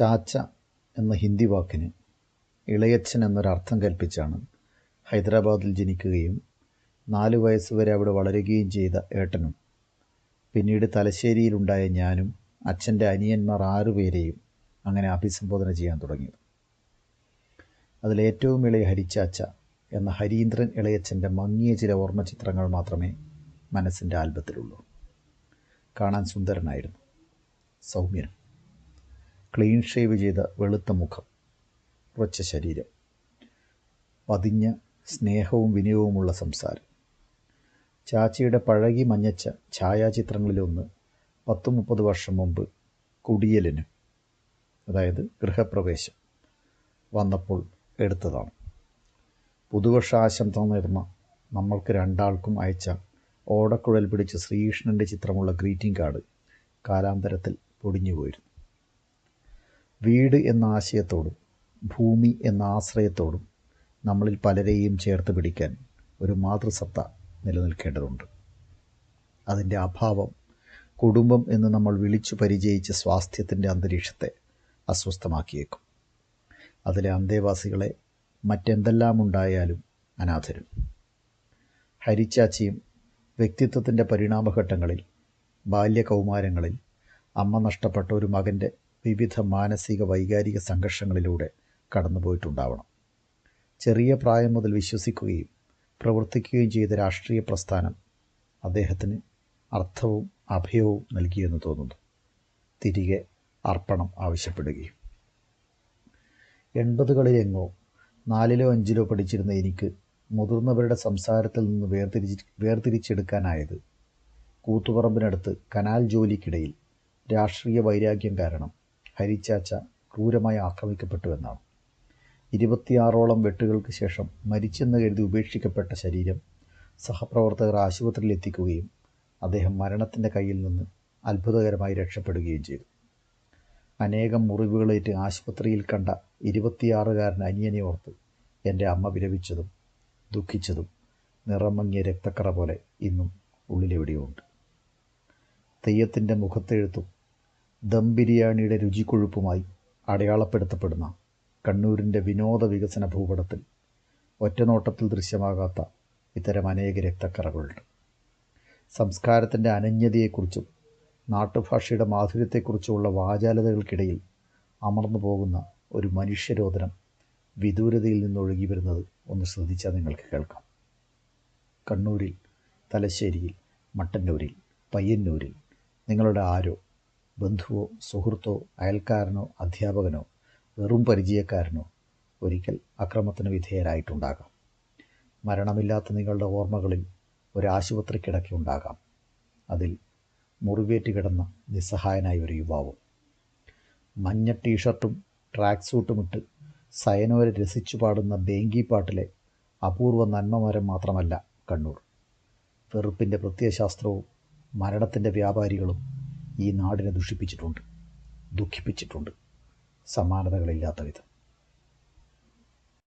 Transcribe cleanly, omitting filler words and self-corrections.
ചാച്ച എന്ന ഹിന്ദി വാക്കിന് ഇളയച്ഛൻ എന്നൊരർത്ഥം കൽപ്പിച്ചാണ് ഹൈദരാബാദിൽ ജനിക്കുകയും 4 വയസ്സുവരെ അവിടെ വളരുകയും ചെയ്ത ഏട്ടനും പിന്നീട് തലശ്ശേരിയിലുണ്ടായ ഞാനും അച്ഛൻ്റെ അനിയന്മാർ 6 പേരെയും അങ്ങനെ അഭിസംബോധന ചെയ്യാൻ തുടങ്ങിയത്. അതിലേറ്റവും ഇളയ ഹരിച്ചാച്ച എന്ന ഹരീന്ദ്രൻ ഇളയച്ഛൻ്റെ മങ്ങിയ ചില ഓർമ്മചിത്രങ്ങൾ മാത്രമേ മനസ്സിൻ്റെ ആൽബത്തിലുള്ളൂ. കാണാൻ സുന്ദരനായിരുന്നു, സൗമ്യനും, ക്ലീൻ ഷേവ് ചെയ്ത വെളുത്ത മുഖം, ഉറച്ച ശരീരം, പതിഞ്ഞ സ്നേഹവും വിനയവുമുള്ള സംസാരം. ചാച്ചയുടെ പഴകി മഞ്ഞച്ച ഛായാചിത്രങ്ങളിലൊന്ന് 10-30 വർഷം മുമ്പ് കുടിയലിന്, അതായത് ഗൃഹപ്രവേശം വന്നപ്പോൾ എടുത്തതാണ്. പുതുവർഷ ആശംസ നേർന്ന നമ്മൾക്ക് 2 ആൾക്കും അയച്ച ഓടക്കുഴൽ പിടിച്ച ശ്രീകൃഷ്ണൻ്റെ ചിത്രമുള്ള ഗ്രീറ്റിംഗ് കാർഡ് കാലാന്തരത്തിൽ പൊടിഞ്ഞുപോയിരുന്നു. വീട് എന്ന ആശയത്തോടും ഭൂമി എന്ന ആശ്രയത്തോടും നമ്മളിൽ പലരെയും ചേർത്ത് പിടിക്കാൻ ഒരു മാതൃസത്ത നിലനിൽക്കേണ്ടതുണ്ട്. അതിൻ്റെ അഭാവം കുടുംബം എന്ന് നമ്മൾ വിളിച്ചു പരിചയിച്ച സ്വാസ്ഥ്യത്തിൻ്റെ അന്തരീക്ഷത്തെ അസ്വസ്ഥമാക്കിയേക്കും. അതിലെ അന്തേവാസികളെ മറ്റെന്തെല്ലാം ഉണ്ടായാലും അനാഥരും. ഹരിച്ചാച്ചിയും വ്യക്തിത്വത്തിൻ്റെ പരിണാമഘട്ടങ്ങളിൽ, ബാല്യകൗമാരങ്ങളിൽ അമ്മ നഷ്ടപ്പെട്ട ഒരു മകൻ്റെ വിവിധ മാനസിക വൈകാരിക സംഘർഷങ്ങളിലൂടെ കടന്നുപോയിട്ടുണ്ടാവണം. ചെറിയ പ്രായം മുതൽ വിശ്വസിക്കുകയും പ്രവർത്തിക്കുകയും ചെയ്ത രാഷ്ട്രീയ പ്രസ്ഥാനം അദ്ദേഹത്തിന് അർത്ഥവും അഭയവും നൽകിയെന്ന് തോന്നുന്നു. തിരികെ അർപ്പണം ആവശ്യപ്പെടുകയും. 80കളിലെങ്ങോ 4ലോ 5ലോ പഠിച്ചിരുന്ന എനിക്ക് മുതിർന്നവരുടെ സംസാരത്തിൽ നിന്ന് വേർതിരിച്ചെടുക്കാനായത് കൂത്തുപറമ്പിനടുത്ത് കനാൽ ജോലിക്കിടയിൽ രാഷ്ട്രീയ വൈരാഗ്യം കാരണം ഹരിച്ചാച്ച ക്രൂരമായി ആക്രമിക്കപ്പെട്ടുവെന്നാണ്. 26ഓളം വെട്ടുകൾക്ക് ശേഷം മരിച്ചെന്ന് കരുതി ഉപേക്ഷിക്കപ്പെട്ട ശരീരം സഹപ്രവർത്തകർ ആശുപത്രിയിൽ എത്തിക്കുകയും അദ്ദേഹം മരണത്തിൻ്റെ കയ്യിൽ നിന്ന് അത്ഭുതകരമായി രക്ഷപ്പെടുകയും ചെയ്തു. അനേകം മുറിവുകളേറ്റ് ആശുപത്രിയിൽ കണ്ട 26കാരൻ അനിയനെ ഓർത്ത് എൻ്റെ അമ്മ വിലപിച്ചതും ദുഃഖിച്ചതും നിറം മങ്ങിയ രക്തക്കറ പോലെ ഇന്നും ഉള്ളിലെവിടെയുണ്ട്. തെയ്യത്തിൻ്റെ മുഖത്തെഴുത്തും ദം ബിരിയാണിയുടെ രുചിക്കൊഴുപ്പുമായി അടയാളപ്പെടുത്തപ്പെടുന്ന കണ്ണൂരിൻ്റെ വിനോദ വികസന ഭൂപടത്തിൽ ഒറ്റനോട്ടത്തിൽ ദൃശ്യമാകാത്ത ഇത്തരം അനേക രക്തക്കറകളുണ്ട്. സംസ്കാരത്തിൻ്റെ അനന്യതയെക്കുറിച്ചും നാട്ടുഭാഷയുടെ മാധുര്യത്തെക്കുറിച്ചുമുള്ള വാചാലതകൾക്കിടയിൽ അമർന്നു പോകുന്ന ഒരു മനുഷ്യരോദനം വിദൂരതയിൽ നിന്നൊഴുകി വരുന്നത് ഒന്ന് ശ്രദ്ധിച്ചാൽ നിങ്ങൾക്ക് കേൾക്കാം. കണ്ണൂരിൽ, തലശ്ശേരിയിൽ, മട്ടന്നൂരിൽ, പയ്യന്നൂരിൽ നിങ്ങളുടെ ആരോ, ബന്ധുവോ സുഹൃത്തോ അയൽക്കാരനോ അധ്യാപകനോ വെറും പരിചയക്കാരനോ ഒരിക്കൽ അക്രമത്തിന് വിധേയരായിട്ടുണ്ടാകാം. മരണമില്ലാത്ത നിങ്ങളുടെ ഓർമ്മകളിൽ ഒരാശുപത്രി കിടക്കയുണ്ടാകാം. അതിൽ മുറിവേറ്റ് കിടന്ന നിസ്സഹായനായ ഒരു യുവാവും. മഞ്ഞ ടീഷർട്ടും ട്രാക്ക് സൂട്ടുമിട്ട് സയനോരെ രസിച്ചു പാടുന്ന ബേങ്കി പാട്ടിലെ അപൂർവ നന്മമരം മാത്രമല്ല കണ്ണൂർ. വെറുപ്പിൻ്റെ പ്രത്യയശാസ്ത്രവും മരണത്തിൻ്റെ വ്യാപാരികളും ഈ നാടിനെ ദുഷിപ്പിച്ചിട്ടുണ്ട്, ദുഃഖിപ്പിച്ചിട്ടുണ്ട്, സമാനതകളില്ലാത്ത വിധം.